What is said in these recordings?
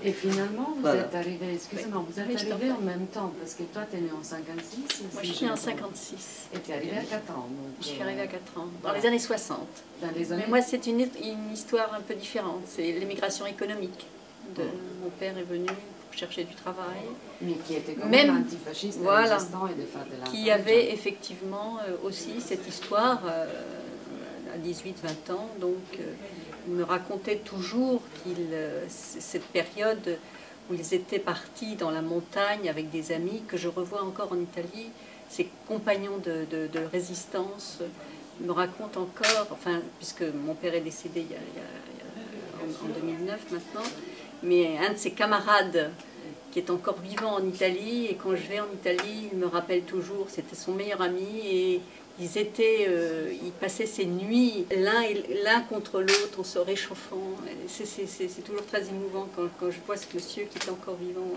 Et finalement, vous Voilà. êtes arrivé, excusez-moi, vous êtes arrivé en même temps, parce que toi, tu es né en 56. Moi, je suis née en 56. Et tu es arrivé à 4 ans. Donc, Je suis arrivée à 4 ans, dans voilà. les années 60. Dans les années... Mais moi, c'est une histoire un peu différente. C'est l'émigration économique. Mon père est venu pour chercher du travail. Mais qui était quand même antifasciste, voilà, résistant et de faire de la... Qui avait effectivement aussi cette histoire à 18-20 ans. Donc, il me racontait toujours cette période où ils étaient partis dans la montagne avec des amis que je revois encore en Italie, ses compagnons de résistance. Il me raconte encore, enfin, puisque mon père est décédé en 2009 maintenant, mais un de ses camarades qui est encore vivant en Italie, et quand je vais en Italie, il me rappelle toujours, c'était son meilleur ami, et ils passaient ces nuits l'un contre l'autre en se réchauffant. C'est toujours très émouvant quand je vois ce monsieur qui est encore vivant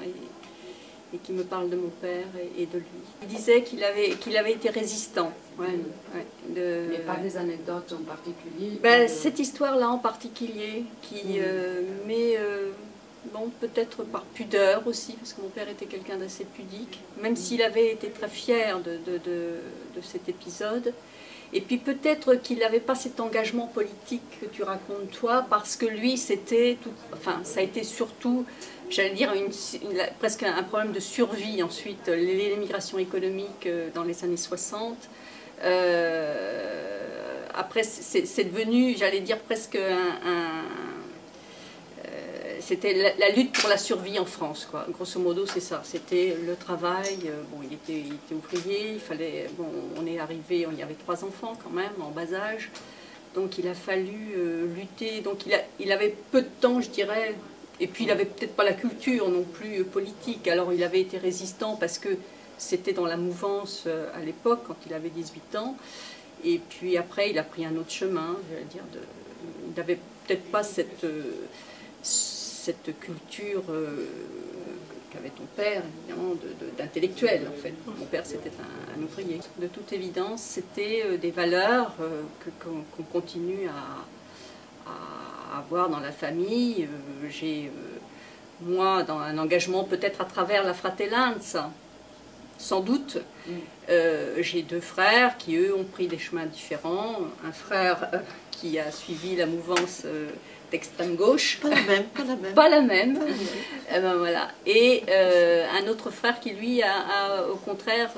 et qui me parle de mon père et de lui. Il disait qu'il avait été résistant. Mais pas des anecdotes en particulier? Cette histoire-là en particulier, bon, peut-être par pudeur aussi, parce que mon père était quelqu'un d'assez pudique, même s'il avait été très fier de cet épisode. Et puis peut-être qu'il n'avait pas cet engagement politique que tu racontes toi, parce que lui, ça a été surtout, j'allais dire, presque un problème de survie ensuite, l'émigration économique dans les années 60. Après, c'est devenu, j'allais dire, presque c'était la lutte pour la survie en France, quoi. Grosso modo, c'est ça. C'était le travail. Bon, il était ouvrier. Il fallait. Bon, on y avait 3 enfants quand même, en bas âge. Donc, il a fallu lutter. Donc, il avait peu de temps, je dirais. Et puis, il n'avait peut-être pas la culture non plus politique. Alors, il avait été résistant parce que c'était dans la mouvance à l'époque, quand il avait 18 ans. Et puis après, il a pris un autre chemin. Je veux dire, il n'avait peut-être pas cette culture qu'avait ton père, évidemment, d'intellectuel, en fait. Mon père, c'était un ouvrier. De toute évidence, c'était des valeurs qu'on continue à avoir dans la famille. J'ai, moi, dans un engagement peut-être à travers la Fratellanza, sans doute. J'ai 2 frères qui, eux, ont pris des chemins différents. Un frère qui a suivi la mouvance d'extrême gauche. Pas la même, pas la même. Pas la même. Voilà. Et un autre frère qui, lui, a au contraire,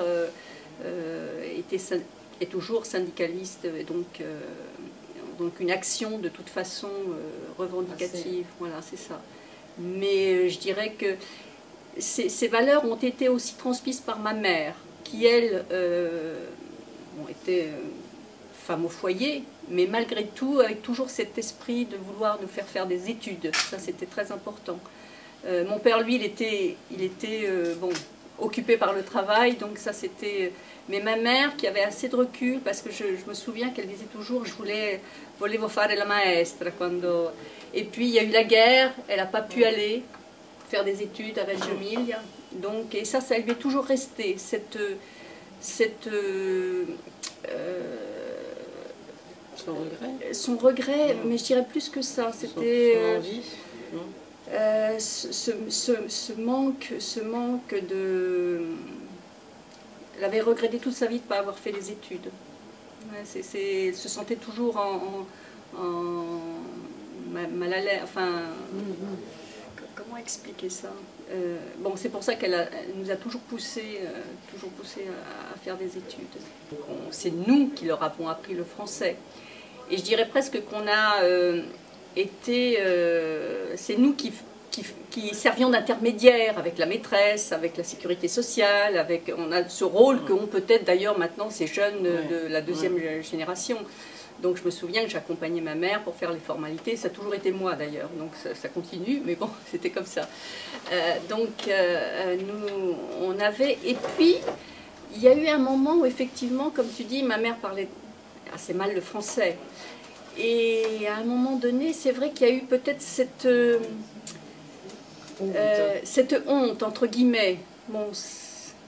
est toujours syndicaliste, et donc une action de toute façon revendicative. Voilà, c'est ça. Mais je dirais que ces valeurs ont été aussi transmises par ma mère, qui, elle, était femme au foyer, mais malgré tout, avec toujours cet esprit de vouloir nous faire faire des études. Ça, c'était très important. Mon père, lui, il était occupé par le travail, donc ça, c'était... Mais ma mère, qui avait assez de recul, parce que je me souviens qu'elle disait toujours « je volevo fare la maestra ». Et puis, il y a eu la guerre, elle n'a pas pu aller faire des études à Reggio Emilia. Donc, et ça lui est toujours resté, son regret, mais je dirais plus que ça. C'était ce manque de... Elle avait regretté toute sa vie de ne pas avoir fait les études. Elle se sentait toujours mal à l'aise. Enfin, comment expliquer ça? Bon, c'est pour ça qu'elle nous a toujours poussé à faire des études. C'est nous qui leur avons appris le français. Et je dirais presque qu'on a c'est nous qui servions d'intermédiaire avec la maîtresse, avec la sécurité sociale, on a ce rôle qu'ont peut-être d'ailleurs maintenant ces jeunes de la 2e génération. Donc je me souviens que j'accompagnais ma mère pour faire les formalités, ça a toujours été moi d'ailleurs, donc ça continue, mais bon, c'était comme ça. Nous, on avait... Et puis, il y a eu un moment où effectivement, comme tu dis, ma mère parlait assez mal le français. Et à un moment donné, c'est vrai qu'il y a eu peut-être cette honte, entre guillemets. Bon,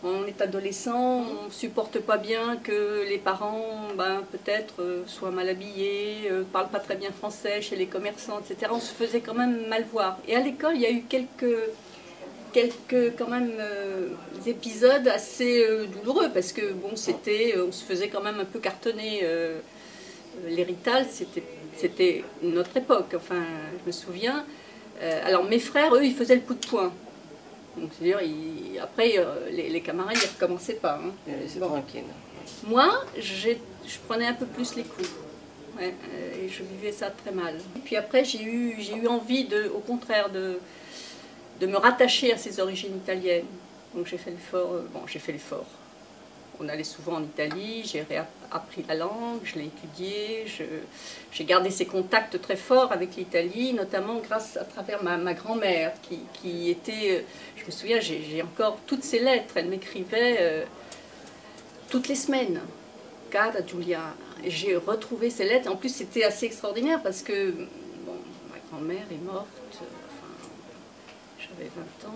on est adolescent, on ne supporte pas bien que les parents, peut-être, soient mal habillés, ne parlent pas très bien français chez les commerçants, etc. On se faisait quand même mal voir. Et à l'école, il y a eu quelques quand même épisodes assez douloureux, parce que bon, on se faisait quand même un peu cartonner. L'héritage, c'était notre époque, enfin, je me souviens. Alors mes frères, eux, ils faisaient le coup de poing. Donc c'est-à-dire, après, les camarades, ils ne recommençaient pas. Hein. C'est tranquille. Moi, je prenais un peu plus les coups. Ouais, et je vivais ça très mal. Et puis après, j'ai eu envie, au contraire, de me rattacher à ses origines italiennes. Donc j'ai fait l'effort. On allait souvent en Italie, j'ai réappris la langue, je l'ai étudiée, j'ai gardé ces contacts très forts avec l'Italie, notamment à travers ma grand-mère, qui était, je me souviens, j'ai encore toutes ses lettres, elle m'écrivait toutes les semaines. Cara Giulia. J'ai retrouvé ces lettres, en plus c'était assez extraordinaire parce que bon, ma grand-mère est morte, j'avais 20 ans.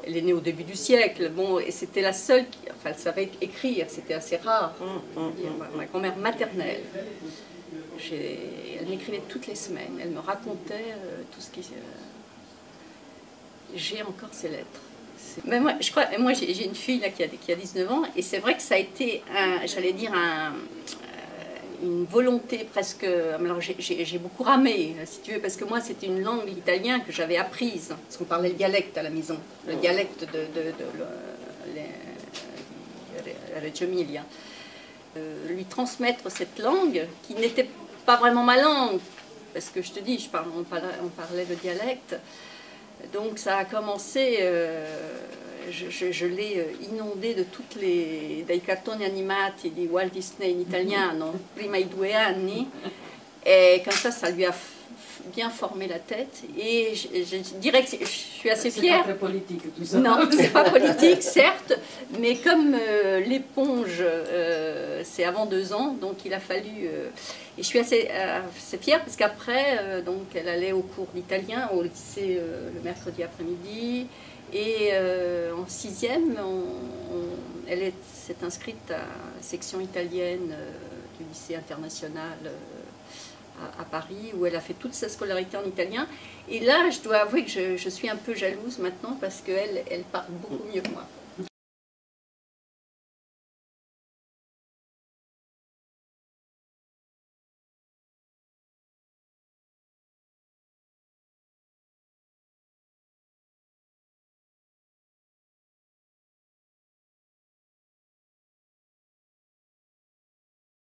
Elle est née au début du siècle, bon, et c'était la seule qui, elle savait écrire, c'était assez rare. Ma grand-mère maternelle, elle m'écrivait toutes les semaines, elle me racontait tout ce qui... J'ai encore ces lettres. Mais moi, j'ai une fille là, qui a 19 ans, et c'est vrai que ça a été, j'allais dire, une volonté presque... Alors j'ai beaucoup ramé, si tu veux, parce que moi c'était une langue, l'italien, que j'avais apprise, parce qu'on parlait le dialecte à la maison, le dialecte de Reggio Emilia. Lui transmettre cette langue, qui n'était pas vraiment ma langue, parce que je te dis, on parlait le dialecte, donc ça a commencé... je l'ai inondé de dai cartoni animati di Walt Disney in italiano, prima i 2 anni, et comme ça lui a bien formé la tête, et je dirais que je suis assez fière. C'est pas très politique tout ça. Non, c'est pas politique, certes, mais comme l'éponge, c'est avant 2 ans, donc il a fallu... et je suis assez fière, parce qu'après, donc elle allait au cours d'italien, au lycée le mercredi après-midi, et en 6e, elle s'est inscrite à la section italienne du lycée international à Paris, où elle a fait toute sa scolarité en italien. Et là, je dois avouer que je suis un peu jalouse maintenant, parce qu'elle parle beaucoup mieux que moi.